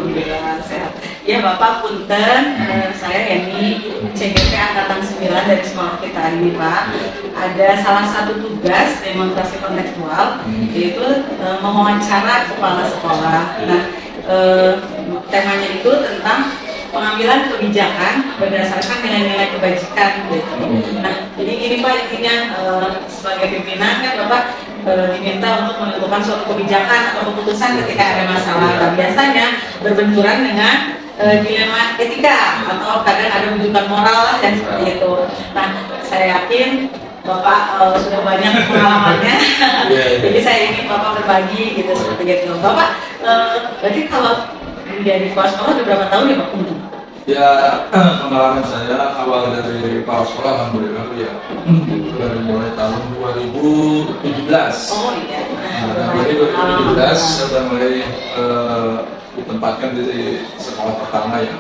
Alhamdulillah sehat. Ya Bapak punten, saya Heni, CGP Angkatan 9 dari sekolah kita ini Pak. Ada salah satu tugas demonstrasi kontekstual, yaitu mewawancara kepala sekolah. Nah, temanya itu tentang pengambilan kebijakan berdasarkan nilai-nilai kebajikan gitu. Nah, jadi gini Pak, intinya sebagai pimpinan kan Bapak diminta untuk menentukan suatu kebijakan atau keputusan ketika ada masalah. Nah, biasanya berbenturan dengan dilema etika atau kadang ada rujukan moral dan seperti itu. Nah, saya yakin Bapak sudah banyak pengalamannya, jadi saya ingin Bapak berbagi gitu seperti itu. Bapak, berarti kalau menjadi kepala sekolah udah berapa tahun ya Pak? Ya, pengalaman saya awal dari kepala sekolah alhamdulillah ya, dari mulai tahun 2017. Oh iya. Dari 2017 saya sudah mulai ditempatkan di sekolah pertama ya.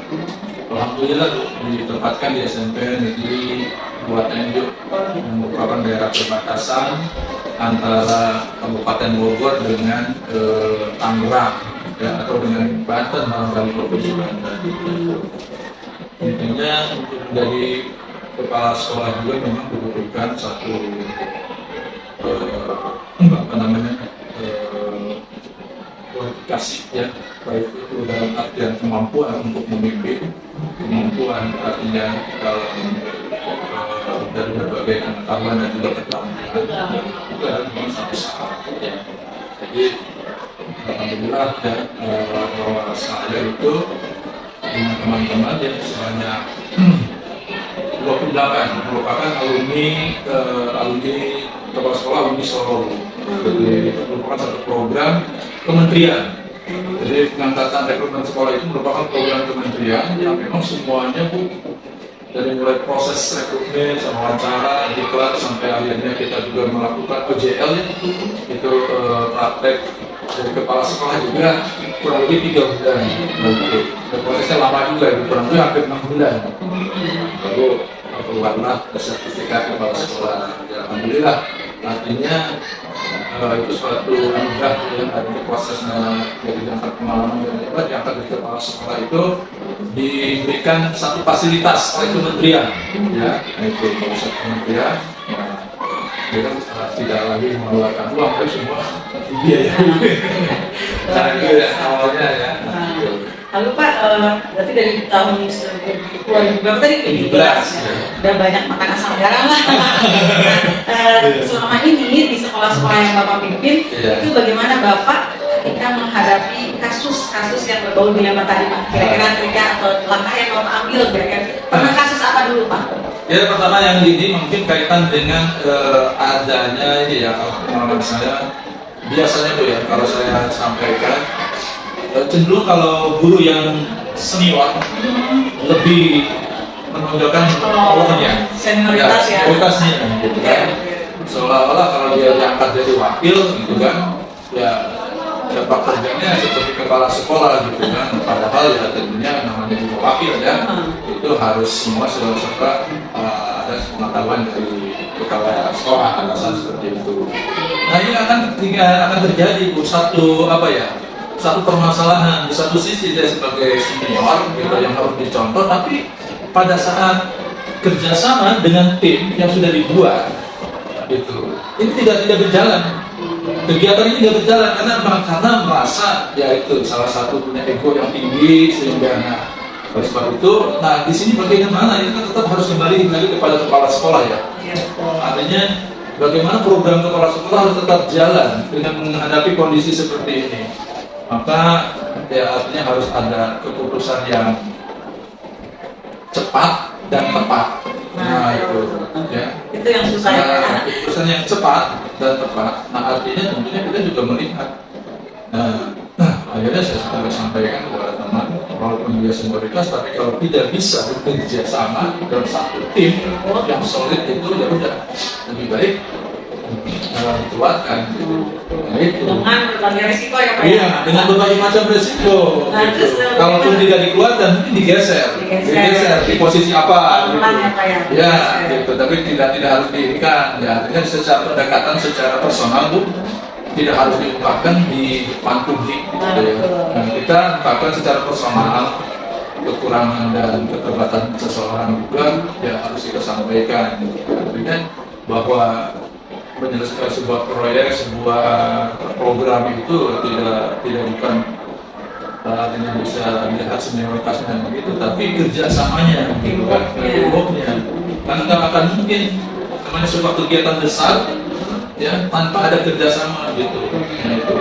Alhamdulillah ditempatkan di SMP Negeri 2 Tanjung, yang merupakan daerah perbatasan antara Kabupaten Bogor dengan Tangerang, ya, atau dengan Banten, barangkali provinsi Banten. Intinya untuk menjadi kepala sekolah juga memang dibutuhkan satu kualifikasi ya, baik itu dalam artian kemampuan untuk memimpin, kemampuan artinya dalam dari berbagai pengetahuan dan juga keterampilan itu adalah memang satu syarat ya. Jadi alhamdulillah ya, bahwa saya itu dengan teman-teman yang sebanyak 28 merupakan alumni kepala sekolah alumni Solo. Jadi itu merupakan satu program kementerian. Jadi pengangkatan rekrutmen sekolah itu merupakan program kementerian yang memang semuanya dari mulai proses rekrutmen, wawancara, diklat sampai akhirnya kita juga melakukan OJL ya, itu praktek dari kepala sekolah juga kurang lebih 3 bulan. Dan prosesnya lama juga, kurang lebih hampir 6 bulan. Lalu keluarlah sertifikat kepala sekolah. Ya, alhamdulillah, artinya itu suatu anugerah yang ada prosesnya dari jangka pengalaman dan hebat. Diangkat dari kepala sekolah itu diberikan satu fasilitas oleh kementerian, ya, itu pusat kementerian. Dia kan tidak lagi mengeluarkan uang, tapi semua biaya. Nah, itu ya awalnya ya. Lalu Pak, berarti dari tahun 2000 berapa tadi? 17 ya. Udah banyak makan asam garam lah. Selama ini di sekolah-sekolah yang Bapak pimpin, itu bagaimana Bapak ketika menghadapi kasus-kasus yang berbau dilema tadi Pak? Kira-kira triknya atau langkah yang Bapak ambil kira-kira? Pernah kasus apa dulu Pak? Ya, pertama yang ini mungkin kaitan dengan adanya ini ya, pengalaman saya biasanya tuh ya, kalau saya sampaikan cenderung kalau guru yang senior lebih menonjolkan powernya, senioritas ya, kualitasnya gitu kan. Seolah-olah kalau dia diangkat jadi wakil gitu kan, ya dapat kerjanya seperti kepala sekolah gitu kan. Padahal ya tentunya namanya juga wakil ya, itu harus semua serta ada pengetahuan dari kepala sekolah atasan seperti itu. Nah, ini akan terjadi satu permasalahan. Di satu sisi dia sebagai senior gitu yang harus dicontoh, tapi pada saat kerjasama dengan tim yang sudah dibuat gitu, ini tidak berjalan. Kegiatan ini tidak berjalan karena merasa ya itu salah satu punya ego yang tinggi sehingga oleh sebab itu, nah di sini bagaimana itu kan tetap harus kembali lagi kepada kepala sekolah ya. Artinya bagaimana program kepala sekolah harus tetap jalan dengan menghadapi kondisi seperti ini. Maka ya artinya harus ada keputusan yang cepat dan tepat. Nah itu ya. Itu yang susah ya. Keputusan yang cepat dan tepat. Nah artinya tentunya kita juga melihat. Nah akhirnya saya sudah sampaikan kepada teman, walaupun dia senioritas, tapi kalau tidak bisa bekerja sama dalam satu tim yang solid itu ya udah lebih baik dikeluarkan gitu. Nah, itu. Dengan berbagai risiko ya Pak? Iya, dengan berbagai macam risiko. Nah, gitu. Kalaupun tidak dikeluarkan, mungkin digeser di posisi apa gitu. Ya, gitu. Tapi tidak harus diinginkan. Ya, artinya secara pendekatan, secara personal Bu, tidak harus diungkapkan di depan publik gitu ya. Nah, kita ungkapkan secara personal kekurangan dan keterbatasan seseorang juga ya harus kita sampaikan gitu. Artinya bahwa menyelesaikan sebuah proyek, sebuah program itu tidak bukan hanya bisa melihat senioritasnya begitu, tapi kerjasamanya gitu kan, teamworknya. Karena nggak akan mungkin namanya sebuah kegiatan besar ya tanpa ada kerjasama gitu. Nah, itu.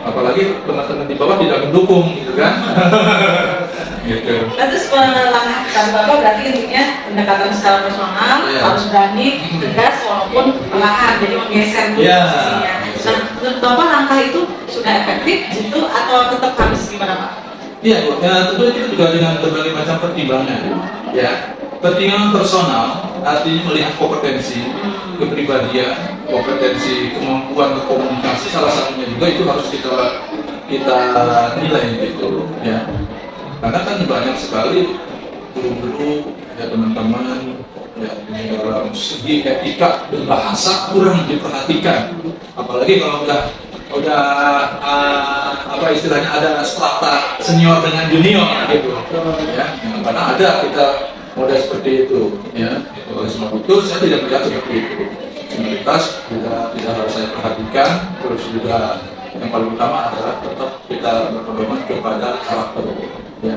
Apalagi teman-teman di bawah tidak mendukung gitu kan. Gitu. Nah, terus langkah Bapak berarti intinya pendekatan secara personal, harus berani, tegas walaupun perlahan, jadi menggeser dulu posisinya. Nah, menurut Bapak langkah itu sudah efektif gitu atau tetap harus gimana Pak? Iya, ya, tentu itu juga dengan berbagai macam pertimbangan. Ya, pertimbangan personal artinya melihat kompetensi, kepribadian, kompetensi, kemampuan berkomunikasi, salah satunya juga itu harus kita nilai gitu, ya. Karena kan banyak sekali guru-guru ya teman-teman ya dalam segi etika berbahasa kurang diperhatikan, apalagi kalau udah apa istilahnya ada strata senior dengan junior gitu ya, karena ada kita model seperti itu ya. Oleh sebab itu saya tidak melihat seperti itu. Senioritas tidak harus saya perhatikan, terus juga yang paling utama adalah tetap kita berpedoman kepada karakter ya.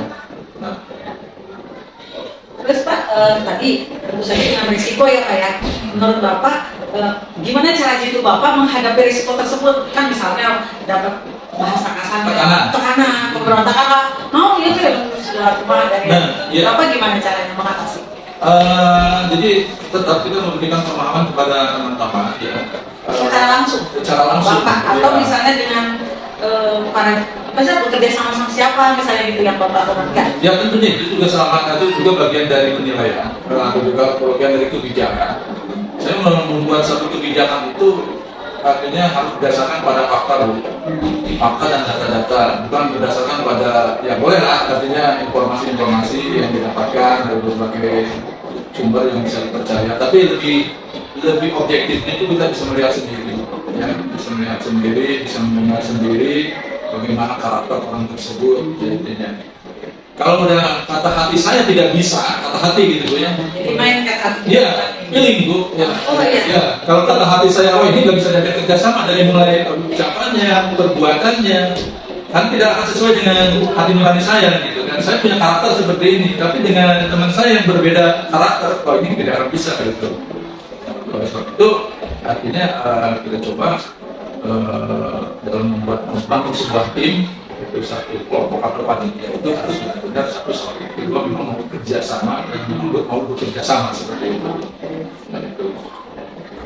Nah, terus Pak, tadi tentu saja dengan risiko ya Pak ya. Menurut Bapak, gimana cara jitu Bapak menghadapi risiko tersebut? Kan misalnya dapat bahasa kasar, tekanan, pemberontakan lah, mau ya sudah cuma dari Bapak gimana caranya mengatasi? Jadi tetap kita memberikan pemahaman kepada teman-teman ya. Secara langsung Bapak, atau misalnya dengan misalnya bekerja sama siapa misalnya gitu yang Bapak temukan? Ya tentunya itu juga itu juga bagian dari penilaian, atau juga bagian dari kebijakan. Saya membuat satu kebijakan itu artinya harus berdasarkan pada fakta dan data-data, bukan berdasarkan pada ya bolehlah artinya informasi-informasi yang didapatkan dari berbagai sumber yang bisa dipercaya, tapi lebih objektifnya itu kita bisa melihat sendiri, ya, bisa melihat sendiri, bisa mendengar sendiri bagaimana karakter orang tersebut, intinya. Kalau udah kata hati saya tidak bisa, kata hati gitu ya. Jadi main kata hati. Iya, feeling Bu. Ya. Oh iya. Ya, kalau kata hati saya, oh ini nggak bisa diajak kerjasama dari mulai ucapannya, perbuatannya, kan tidak akan sesuai dengan hati nurani saya gitu kan. Saya punya karakter seperti ini, tapi dengan teman saya yang berbeda karakter, oh ini tidak akan bisa gitu. Oleh sebab itu, artinya kita coba dalam membangun sebuah tim, itu satu kelompok atau panitia itu harus benar-benar satu soal kedua memang mau bekerja sama dan memang mau bekerja sama seperti itu. Nah, itu.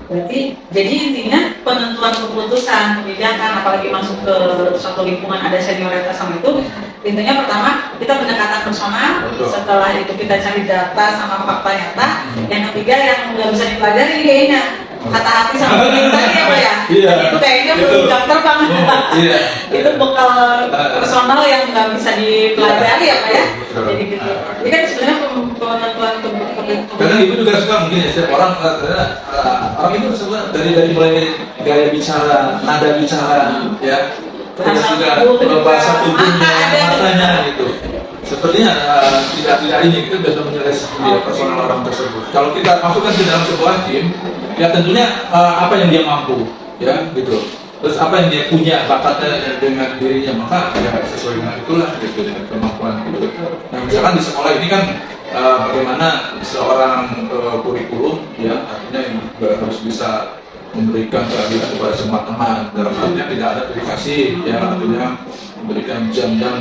Berarti jadi intinya penentuan keputusan kebijakan apalagi masuk ke suatu lingkungan ada senioritas sama itu, intinya pertama kita pendekatan personal, setelah itu kita cari data sama fakta nyata, yang ketiga yang nggak bisa dipelajari kayaknya kata hati sama feeling tadi ya Pak ya. Iya. Itu kayaknya belum daftar banget. Iya. Itu bekal personal yang nggak bisa dipelajari ya Pak ya. Jadi gitu. Ini kan sebenarnya penentuan keputusan. Karena ibu juga suka mungkin ya setiap orang orang itu semua dari mulai gaya bicara, nada bicara, ya, terus juga bahasa tubuhnya, matanya gitu. Sepertinya tidak ini kita bisa menilai dia personal orang tersebut. Kalau kita masukkan ke dalam sebuah tim, ya tentunya apa yang dia mampu, ya gitu. Terus apa yang dia punya bakatnya dengan dirinya, maka ya sesuai dengan itulah gitu, dengan kemampuan gitu. Nah misalkan di sekolah ini kan bagaimana seorang kurikulum, ya artinya yang juga harus bisa memberikan keadilan kepada semua teman. Dalam artinya tidak ada verifikasi, ya artinya memberikan jam-jam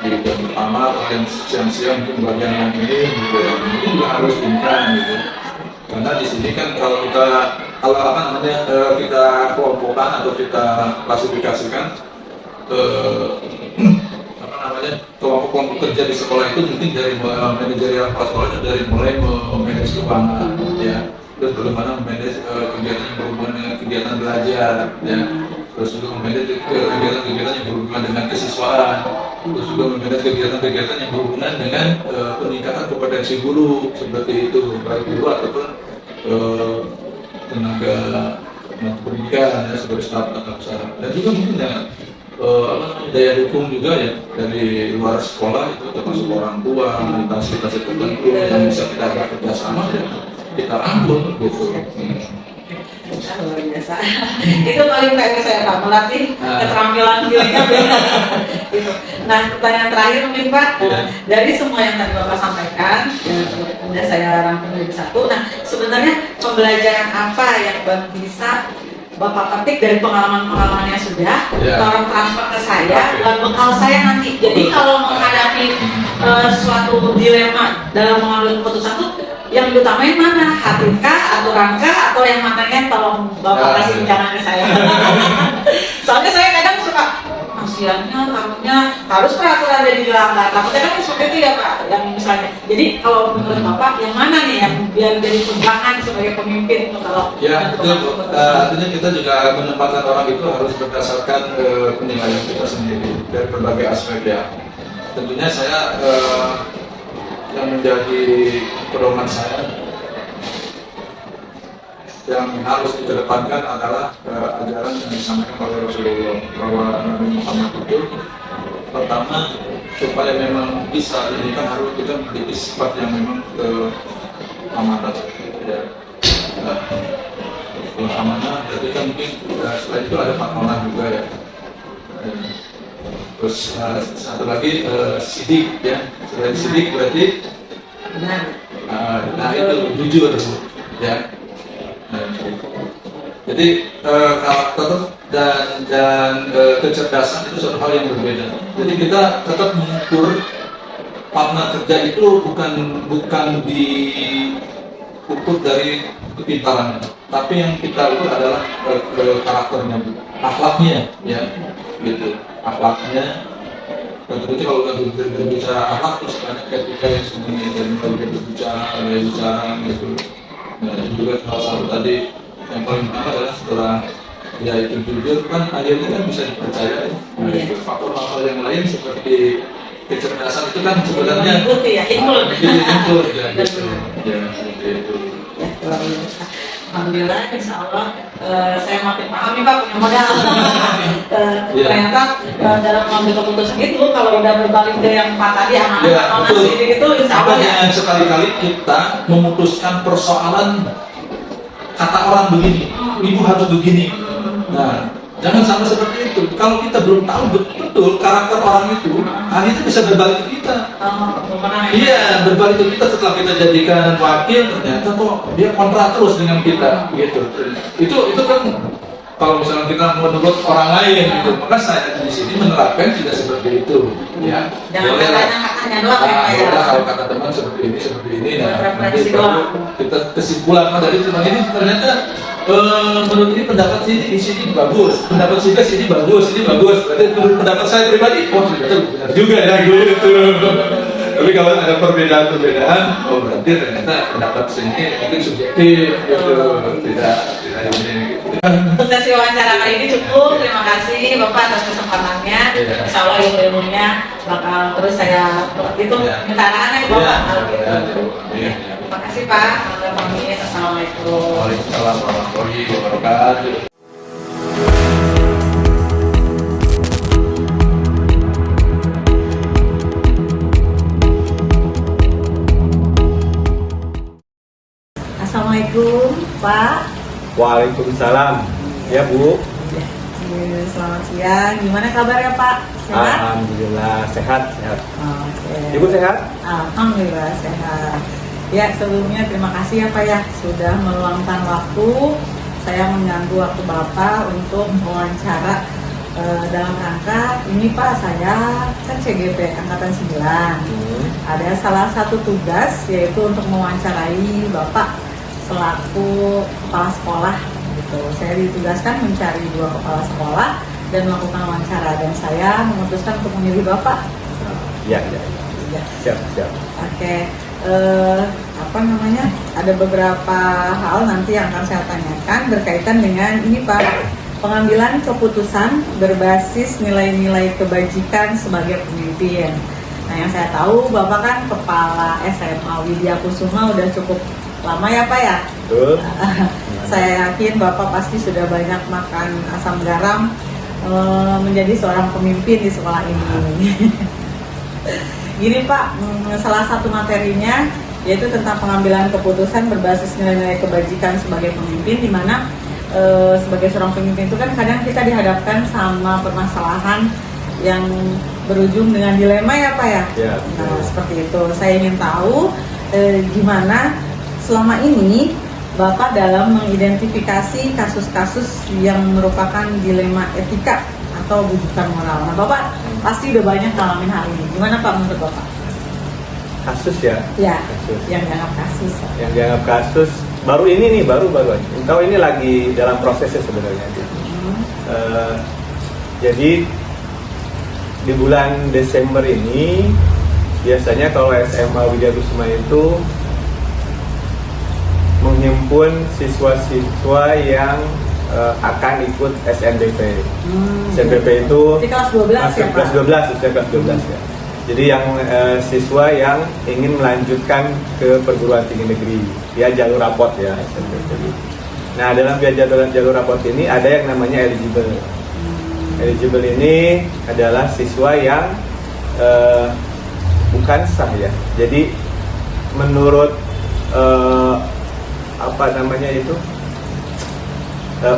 di jam pertama atau yang siang-siang untuk bagian yang ini gitu, ini juga harus diinginkan gitu. Karena di sini kan kalau kita kita kelompokkan atau kita klasifikasikan kelompok-kelompok kerja di sekolah itu mungkin dari manajerial kepala sekolah dari mulai memanage keuangan, ya, terus bagaimana memanage kegiatan yang berhubungan dengan kegiatan belajar, ya, terus juga memanage kegiatan-kegiatan yang berhubungan dengan kesiswaan, terus juga memanage kegiatan-kegiatan yang berhubungan dengan peningkatan kompetensi guru seperti itu, baik guru ataupun tenaga pendidikan ya, sebagai staf tata usaha, dan juga mungkin ya daya dukung juga ya dari luar sekolah, itu termasuk orang tua, fasilitas tertentu yang bisa kita kerjasama ya kita rangkul gitu. Luar biasa. Itu paling pengen saya Pak, melatih keterampilan feelingnya beda. Gitu. Nah, pertanyaan terakhir mungkin Pak, dari semua yang tadi Bapak sampaikan, kemudian saya rangkum jadi satu. Nah, sebenarnya pembelajaran apa yang bisa Bapak petik dari pengalaman-pengalaman yang sudah, tolong transfer ke saya, buat bekal saya nanti. Jadi kalau menghadapi suatu dilema dalam mengambil keputusan itu, yang diutamain mana? Hatikah atau rangka atau yang mananya tolong Bapak kasih bincang ke saya. Soalnya saya kadang suka kasihannya, takutnya harus peraturan jadi dilanggar. Takutnya kan seperti itu ya Pak, yang misalnya. Jadi kalau menurut Bapak yang mana nih yang biar jadi pegangan sebagai pemimpin kalau ya betul. Artinya kita juga menempatkan orang itu harus berdasarkan penilaian kita sendiri dari berbagai aspek ya. Tentunya saya yang menjadi pedoman saya yang harus dikedepankan adalah ajaran yang disampaikan oleh Rasulullah, bahwa Nabi Muhammad itu pertama supaya memang bisa ini kan harus kita memiliki sifat yang memang amanat ya. Amanah, jadi kan mungkin selain itu ada patonah juga ya. Terus satu lagi sidik ya, selain sidik berarti nah itu jujur ya. Jadi karakter dan kecerdasan itu suatu hal yang berbeda. Jadi kita tetap mengukur partner kerja itu bukan diukur dari kepintarannya, tapi yang kita ukur adalah karakternya, akhlaknya ya, gitu. Akhlaknya, tentunya kalau kita berbicara akhlak terus banyak ketika yang sebenarnya dari mulai berbicara gitu. Nah, juga salah satu tadi yang paling utama adalah setelah dia itu jujur kan akhirnya kan bisa dipercaya. Nah, itu faktor-faktor yang lain seperti kecerdasan itu kan sebenarnya include ya gitu. Ya seperti itu. Alhamdulillah, insya Allah saya makin paham nih Pak, punya modal. Ternyata dalam mengambil keputusan itu kalau udah berbalik ke yang Pak tadi amanah itu insya Allah ya. Sekali-kali kita memutuskan persoalan kata orang begini, ibu harus begini. Nah, jangan sama seperti itu. Kalau kita belum tahu betul karakter orang itu, akhirnya bisa berbalik ke kita. Iya, berbalik ke kita setelah kita jadikan wakil, ternyata kok dia kontra terus dengan kita, gitu. Itu kan kalau misalnya kita menurut orang lain, gitu. Maka saya di sini menerapkan tidak seperti itu, ya. Jangan katanya doang ya. Kalau kata teman seperti ini, nah nanti baru kita kesimpulan dari teman ini ternyata menurut ini pendapat di sini bagus, pendapat sini bagus, berarti menurut pendapat saya pribadi, ternyata benar juga ya gitu. Tapi kalau ada perbedaan, berarti ternyata pendapat sini mungkin subjektif, gitu, tidak ini. Untuk sesi wawancara kali ini cukup. Terima kasih Bapak atas kesempatannya. Insya Allah ilmu-ilmunya bakal terus saya itu minta anak-anak Bapak. Terima kasih Pak. Assalamualaikum. Waalaikumsalam warahmatullahi wabarakatuh. Assalamualaikum Pak. Waalaikumsalam. Ya Bu. Selamat siang. Gimana kabarnya Pak? Sehat? Alhamdulillah sehat. Oke. Ibu sehat? Alhamdulillah sehat. Ya, sebelumnya terima kasih ya Pak ya sudah meluangkan waktu saya mengganggu waktu Bapak untuk mewawancara dalam rangka ini Pak, saya kan CGP Angkatan 9. Ada salah satu tugas yaitu untuk mewawancarai Bapak selaku kepala sekolah gitu. Saya ditugaskan mencari 2 kepala sekolah dan melakukan wawancara, dan saya memutuskan untuk memilih Bapak. Ya. Siap. Oke. Ada beberapa hal nanti yang akan saya tanyakan berkaitan dengan ini Pak, pengambilan keputusan berbasis nilai-nilai kebajikan sebagai pemimpin. Nah, yang saya tahu Bapak kan kepala SMA Widya Kusuma udah cukup lama ya Pak ya. Betul. saya yakin Bapak pasti sudah banyak makan asam garam menjadi seorang pemimpin di sekolah ini. Gini Pak, salah satu materinya yaitu tentang pengambilan keputusan berbasis nilai-nilai kebajikan sebagai pemimpin, di mana sebagai seorang pemimpin itu kan kadang kita dihadapkan sama permasalahan yang berujung dengan dilema ya Pak ya. Ya, nah, seperti itu. Saya ingin tahu gimana selama ini Bapak dalam mengidentifikasi kasus-kasus yang merupakan dilema etika atau bujukan moral. Nah, Bapak pasti udah banyak ngalamin hal ini. Gimana Pak menurut Bapak? Kasus ya? Ya, Kasus. yang dianggap kasus. Yang dianggap kasus baru ini nih, baru aja. Tahu ini lagi dalam prosesnya sebenarnya. Jadi di bulan Desember ini biasanya kalau SMA Widya Kusuma itu menghimpun siswa-siswa yang akan ikut SNBP. SNBP itu di kelas 12 ya Pak? kelas 12, usia kelas 12 ya. Jadi yang siswa yang ingin melanjutkan ke perguruan tinggi negeri via jalur rapot ya SNBP. Nah, dalam via jalur rapot ini ada yang namanya eligible. Eligible ini adalah siswa yang bukan sah ya. Jadi menurut apa namanya itu?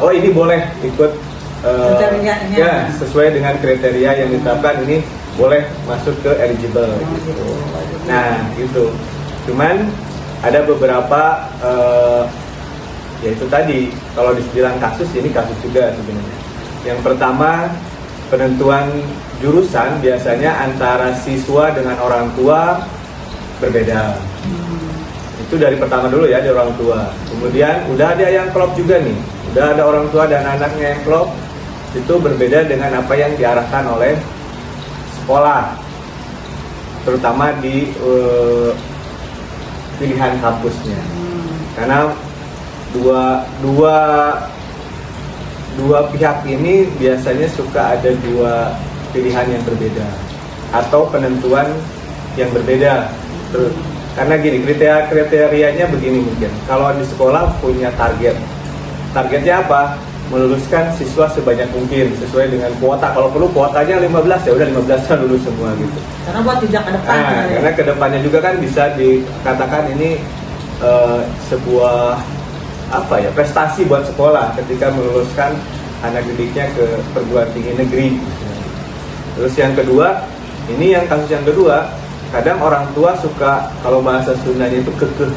Oh ini boleh ikut kriterianya. ya sesuai dengan kriteria yang ditetapkan, ini boleh masuk ke eligible. Gitu. Nah gitu. Cuman ada beberapa yaitu tadi kalau dibilang kasus, ini kasus juga sebenarnya. Yang pertama, penentuan jurusan biasanya antara siswa dengan orang tua berbeda. Itu dari pertama dulu ya, dari orang tua. Kemudian udah ada yang klop juga nih, udah ada orang tua dan anaknya yang klop. Itu berbeda dengan apa yang diarahkan oleh sekolah, terutama di pilihan kampusnya. Karena dua pihak ini biasanya suka ada dua pilihan yang berbeda atau penentuan yang berbeda. Karena gini, kriterianya begini mungkin. Kalau di sekolah punya targetnya apa? Meluluskan siswa sebanyak mungkin sesuai dengan kuota. Kalau perlu kuotanya 15 ya udah 15-nya lulus semua gitu. Karena buat tidak ke depan. Nah, karena kedepannya juga kan bisa dikatakan ini sebuah apa ya, prestasi buat sekolah ketika meluluskan anak didiknya ke perguruan tinggi negeri. Terus yang kedua, ini yang kasus yang kedua, kadang orang tua suka, kalau bahasa Sundanya itu kekeh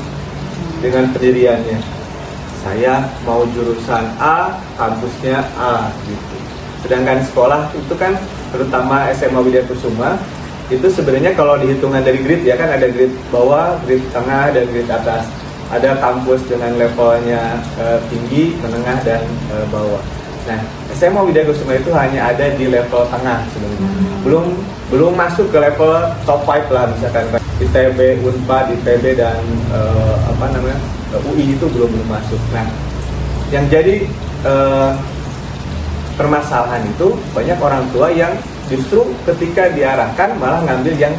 dengan pendiriannya. Saya mau jurusan A, kampusnya A gitu. Sedangkan sekolah itu kan, terutama SMA Widya Kusuma, itu sebenarnya kalau dihitungan dari grade ya kan ada grade bawah, grade tengah, dan grade atas. Ada kampus dengan levelnya tinggi, menengah, dan bawah. Nah, SMA Widya Kusuma itu hanya ada di level tengah sebenarnya. Belum masuk ke level top 5 lah, misalkan ITB, Unpad, ITB, dan UI itu belum masuk. Nah, yang jadi permasalahan itu banyak orang tua yang justru ketika diarahkan malah ngambil yang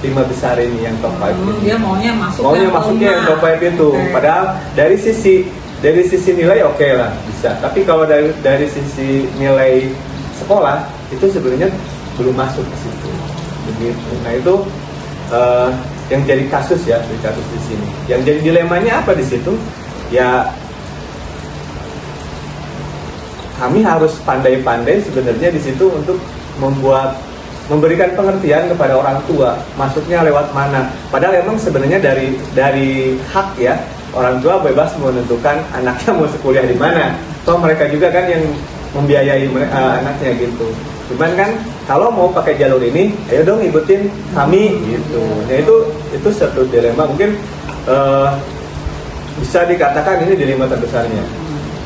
5 besar ini, yang top 5 ini. Dia maunya masuknya yang top 5 itu. Okay. Padahal dari sisi nilai oke lah bisa. Tapi kalau dari sisi nilai sekolah itu sebenarnya belum masuk ke situ. Begitu. Nah itu yang jadi kasus ya, di kasus di sini. Yang jadi dilemanya apa di situ? Ya kami harus pandai-pandai sebenarnya di situ untuk memberikan pengertian kepada orang tua, masuknya lewat mana. Padahal emang sebenarnya dari hak ya, orang tua bebas menentukan anaknya mau sekolah di mana. Toh mereka juga kan yang membiayai anaknya gitu. Cuman kan kalau mau pakai jalur ini, ayo dong ikutin kami gitu. Nah itu satu dilema, mungkin bisa dikatakan ini dilema terbesarnya.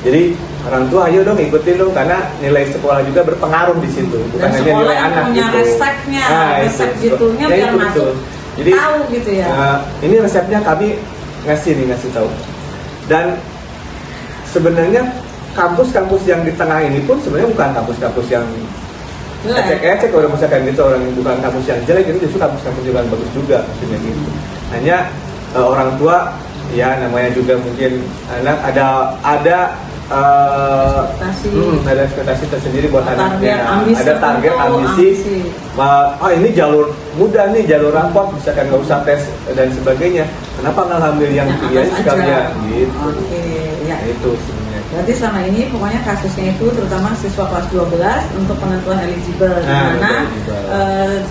Jadi orang tua ayo dong ikutin dong, karena nilai sekolah juga berpengaruh di situ, bukan dan hanya nilai anak punya gitu. resepnya, resep gitunya Ya, biar itu masuk. betul. Jadi tahu gitu ya. Ini resepnya kami ngasih tahu. Dan sebenarnya kampus-kampus yang di tengah ini pun sebenarnya bukan kampus-kampus yang ecek-ecek, kalau misalkan gitu, orang yang bukan kampus yang jelek, itu justru kampus-kampus yang bagus juga maksudnya gitu. Hanya orang tua ya namanya juga mungkin anak ada ada ekspektasi tersendiri buat anaknya. Ada target ambisi. Ini jalur mudah nih, jalur rapot, misalkan nggak usah tes dan sebagainya. Kenapa nggak ambil yang pilihan sekalian gitu? Oke, ya. Itu sebenarnya. Berarti selama ini pokoknya kasusnya itu terutama siswa kelas 12 untuk penentuan eligible, di mana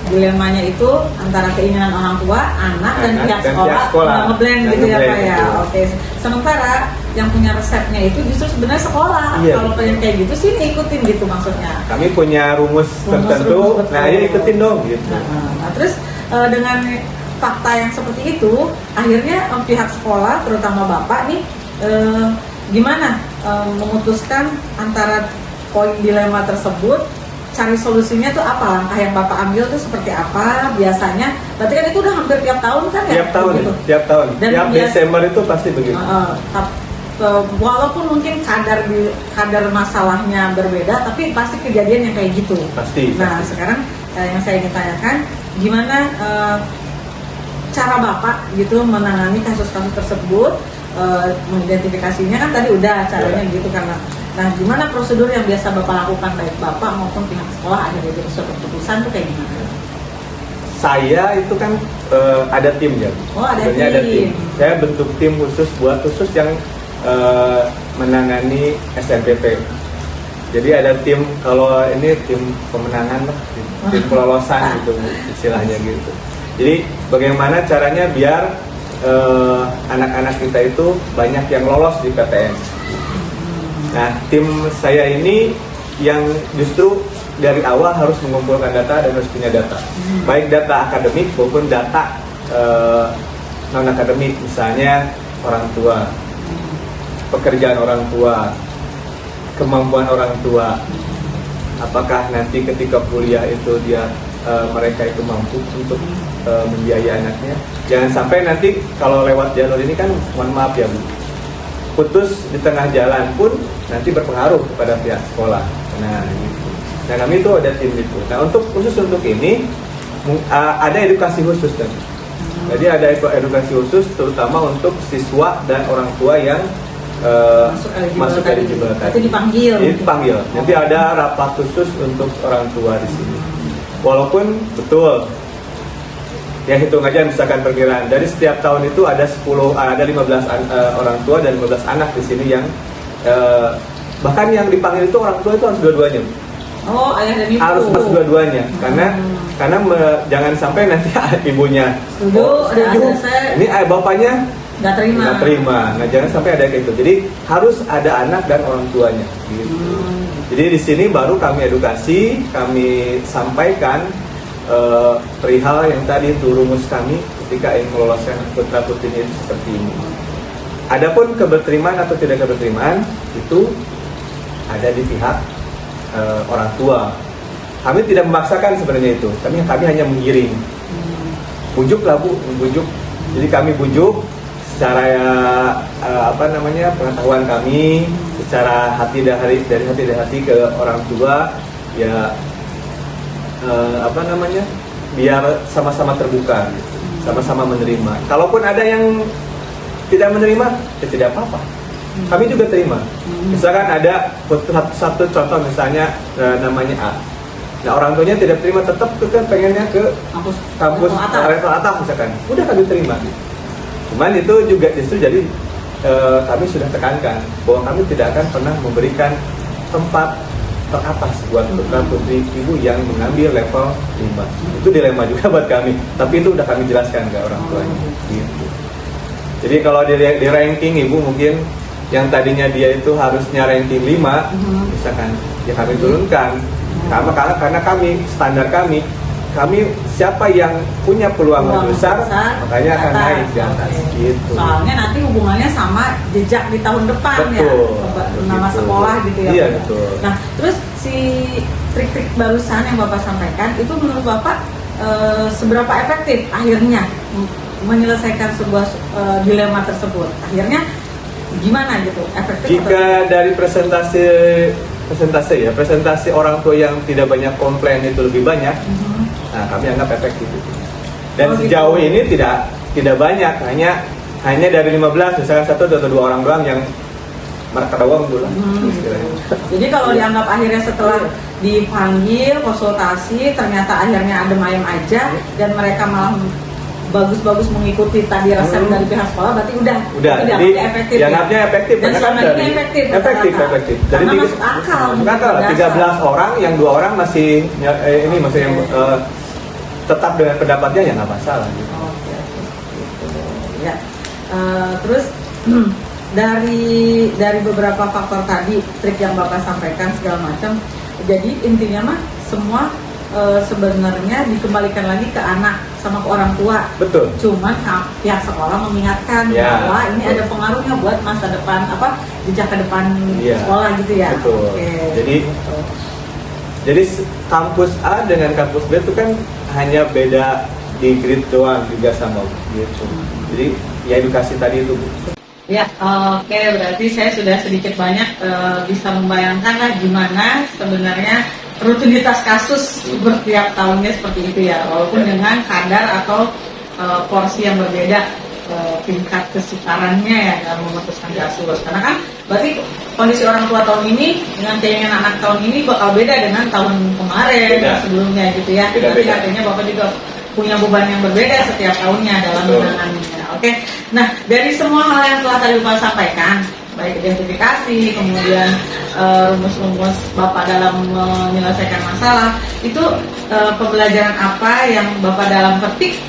dilemanya itu antara keinginan orang tua, anak dan pihak sekolah ngeblend gitu ya Pak ya. Oke. Sementara yang punya resepnya itu justru sebenarnya sekolah. Kalau pengen kayak gitu sih ikutin gitu maksudnya. Kami punya rumus tertentu, nah ini ikutin dong gitu. Nah, terus dengan fakta yang seperti itu, akhirnya pihak sekolah terutama Bapak nih gimana memutuskan antara poin dilema tersebut, cari solusinya tuh apa, langkah yang Bapak ambil tuh seperti apa biasanya? Berarti kan itu udah hampir tiap tahun kan ya? Tiap tahun, gitu. Tiap tahun. Dan tiap Desember itu pasti begitu. Walaupun mungkin kadar masalahnya berbeda, tapi pasti kejadian yang kayak gitu. Pasti. Nah, sekarang yang saya ingin tanyakan, gimana cara Bapak gitu menangani kasus-kasus tersebut? Mengidentifikasinya kan tadi udah caranya gitu karena. Nah, gimana prosedur yang biasa Bapak lakukan baik Bapak maupun pihak sekolah ada jadi suatu keputusan tuh kayak gimana? Saya itu kan ada tim ya. Oh, ada tim. Saya bentuk tim khusus yang menangani SNPP. Jadi ada tim, kalau ini tim pemenangan lah, tim kelolosan gitu istilahnya gitu. Jadi bagaimana caranya biar anak-anak kita itu banyak yang lolos di PTN. Nah, tim saya ini yang justru dari awal harus mengumpulkan data dan harus punya data, baik data akademik maupun data non akademik, misalnya orang tua, pekerjaan orang tua, kemampuan orang tua, apakah nanti ketika kuliah itu mereka itu mampu untuk membiayai anaknya. Jangan sampai nanti kalau lewat jalur ini kan, mohon maaf ya Bu, putus di tengah jalan pun nanti berpengaruh kepada pihak sekolah. Nah gitu. Nah kami itu ada tim itu. Nah khusus untuk ini ada edukasi khusus kan. Jadi ada edukasi khusus terutama untuk siswa dan orang tua yang masuk eligible tadi. Itu dipanggil. Nanti ada rapat khusus untuk orang tua di sini. Walaupun betul, ya hitung aja misalkan perkiraan dari setiap tahun itu ada 15 orang tua dan 15 anak di sini yang bahkan yang dipanggil itu orang tua itu harus dua-duanya. Oh, ayah dan ibu. Harus dua-duanya, karena jangan sampai nanti ibunya ini bapaknya nggak terima. Nah, jangan sampai ada kayak gitu. Jadi harus ada anak dan orang tuanya. Gitu. Jadi di sini baru kami edukasi, kami sampaikan perihal yang tadi itu rumus kami ketika ingin meloloskan putra putrinya itu seperti ini. Adapun keberterimaan atau tidak keberterimaan itu ada di pihak orang tua. Kami tidak memaksakan sebenarnya itu. Kami hanya menggiring. Bujuk lah Bu, bujuk. Jadi kami bujuk secara pengetahuan kami, secara dari hati ke orang tua ya, biar sama-sama terbuka, sama-sama menerima. Kalaupun ada yang tidak menerima, ya tidak apa-apa. Kami juga terima. Misalkan ada satu contoh misalnya namanya A. Nah orang tuanya tidak terima, tetap kan pengennya ke kampus level atas misalkan. Udah kami terima. Cuman itu juga justru jadi kami sudah tekankan bahwa kami tidak akan pernah memberikan tempat teratas buat putra putri ibu yang mengambil level 5. Itu dilema juga buat kami. Tapi itu udah kami jelaskan ke orang tuanya. Gitu. Jadi kalau di ranking ibu mungkin yang tadinya dia itu harusnya ranking 5, misalkan ya kami turunkan. Karena kami standar kami siapa yang punya peluang lebih besar, makanya akan naik di atas. Gitu. Soalnya nanti hubungannya sama jejak di tahun depan. Betul, ya, nama sekolah gitu ya. Iya betul. Nah terus si trik-trik barusan yang Bapak sampaikan itu menurut Bapak seberapa efektif akhirnya menyelesaikan sebuah dilema tersebut? Akhirnya gimana gitu? Efektif? Jika dari presentasi orang tua yang tidak banyak komplain itu lebih banyak, nah kami anggap efektif itu. Dan sejauh ini tidak banyak, hanya hanya dari 15 misalkan 1 atau 2 orang doang yang markadawang dulu lah. Jadi kalau dianggap akhirnya setelah dipanggil konsultasi ternyata akhirnya adem ayem aja dan mereka malah bagus-bagus mengikuti tadi resep dari pihak sekolah, berarti udah jadi efektif. dianggapnya efektif Dan karena kan selama ini dari efektif. Jadi karena masuk akal. masuk akal lah. 13 orang yang 2 orang masih ini masih tetap dengan pendapatnya ya nggak masalah gitu. Oke. Ya. Terus dari beberapa faktor tadi, trik yang Bapak sampaikan segala macam, jadi intinya mah semua sebenarnya dikembalikan lagi ke anak sama ke orang tua. Betul. Cuman pihak sekolah mengingatkan Ya, bahwa ini betul. ada pengaruhnya buat masa depan jejak ke depan Ya, sekolah gitu ya. betul. Oke. Jadi kampus A dengan kampus B itu kan hanya beda di grade doang juga sama gitu. Jadi ya edukasi tadi itu. Ya, oke, berarti saya sudah sedikit banyak bisa membayangkan lah gimana sebenarnya rutinitas kasus setiap tahunnya seperti itu ya, walaupun dengan kadar atau porsi yang berbeda tingkat kesukarannya ya dalam memutuskan kasus. Karena kan berarti kondisi orang tua tahun ini dengan keinginan anak tahun ini bakal beda dengan tahun kemarin sebelumnya gitu ya. Berarti artinya Bapak juga punya beban yang berbeda setiap tahunnya dalam menanganinya. Oke, nah dari semua hal yang telah tadi Bapak sampaikan, baik identifikasi, kemudian rumus-rumus Bapak dalam menyelesaikan masalah, itu pembelajaran apa yang Bapak dalam petik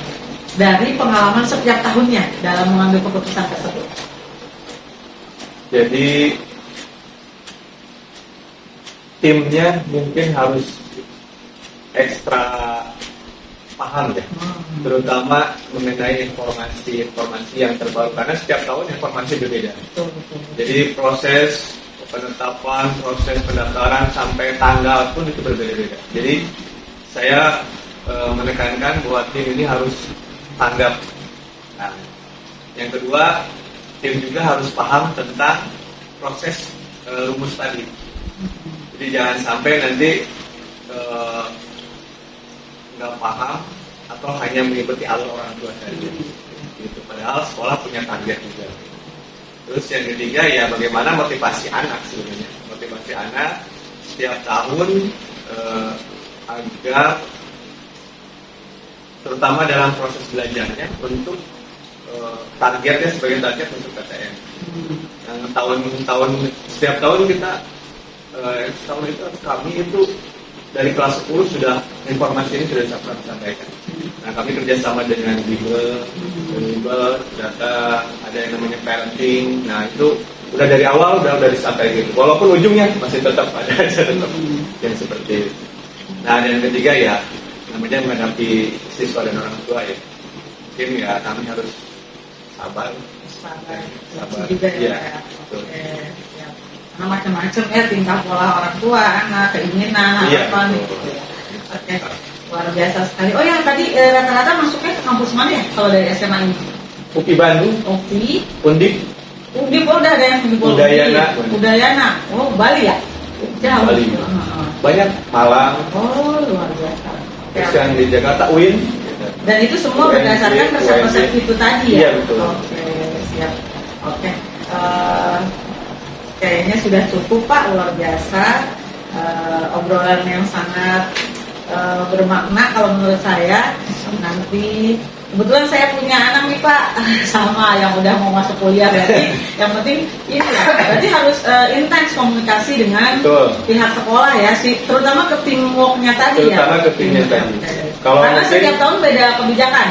dari pengalaman setiap tahunnya dalam mengambil keputusan tersebut? Jadi timnya mungkin harus ekstra paham ya, terutama mengenai informasi yang terbaru karena setiap tahun informasi berbeda. Jadi proses penetapan, proses pendaftaran sampai tanggal pun itu berbeda-beda. Jadi saya menekankan bahwa tim ini harus tanggap. Nah, yang kedua, tim juga harus paham tentang proses rumus tadi. Jadi jangan sampai nanti nggak paham atau hanya mengikuti alur orang tua saja. Gitu. Padahal sekolah punya target juga. Terus yang ketiga ya bagaimana motivasi anak sebenarnya. Motivasi anak setiap tahun agar terutama dalam proses belajarnya untuk targetnya sebagai target untuk PTN. Setiap tahun kita tahun itu kami itu dari kelas 10 sudah informasi ini sudah disampaikan. Nah kami kerjasama dengan Bimbel, data, ada yang namanya parenting. Nah itu udah dari awal udah disampaikan gitu. Walaupun ujungnya masih tetap ada yang seperti itu. Nah dan yang ketiga ya namanya menghadapi siswa dan orang tua ya. Mungkin ya kami harus sabar. Juga ya. Karena macam-macam ya tingkah pola orang tua, anak, keinginan, harapan gitu ya. Oke, luar biasa sekali. Oh ya tadi rata-rata masuknya ke kampus mana ya kalau dari SMA ini? UPI Bandung, Undip, oh udah ada yang di Udayana. Oh Bali ya? Jauh. Bali. Banyak Malang. Oh luar biasa. Yang di Jakarta UIN. Dan itu semua berdasarkan resep-resep itu tadi ya? Iya betul. Oke, siap. Oke. Kayaknya sudah cukup Pak, luar biasa, obrolan yang sangat bermakna kalau menurut saya. Nanti kebetulan saya punya anak nih Pak, sama yang udah mau masuk kuliah, berarti yang penting ini ya, berarti harus intens komunikasi dengan pihak sekolah ya, terutama ke teamworknya tadi terutama ke timnya tadi. Karena setiap tahun beda kebijakan.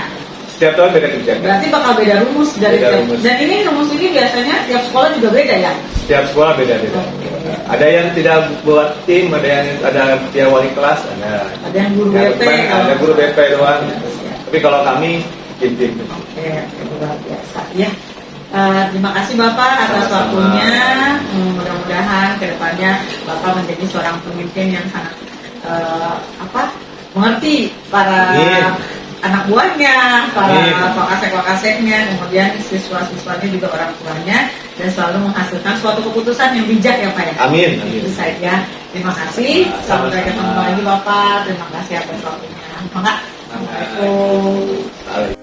Setiap tahun beda kebijakan. Berarti bakal beda rumus dari rumus. Dan ini rumus ini biasanya tiap sekolah juga beda ya? Setiap sekolah beda-beda. Ada yang tidak buat tim, ada dia wali kelas, ada yang guru BP. Ada guru BP doang. Tapi kalau kami tim-tim. Oke, luar biasa ya. Terima kasih Bapak atas waktunya. Mudah-mudahan kedepannya Bapak menjadi seorang pemimpin yang sangat mengerti para anak buahnya, para wakasek-wakaseknya, kemudian siswa-siswanya juga orang tuanya, dan selalu menghasilkan suatu keputusan yang bijak ya Pak ya. Amin. Itu saja. Terima kasih. Sampai ketemu lagi Bapak. Terima kasih atas waktunya. Assalamualaikum.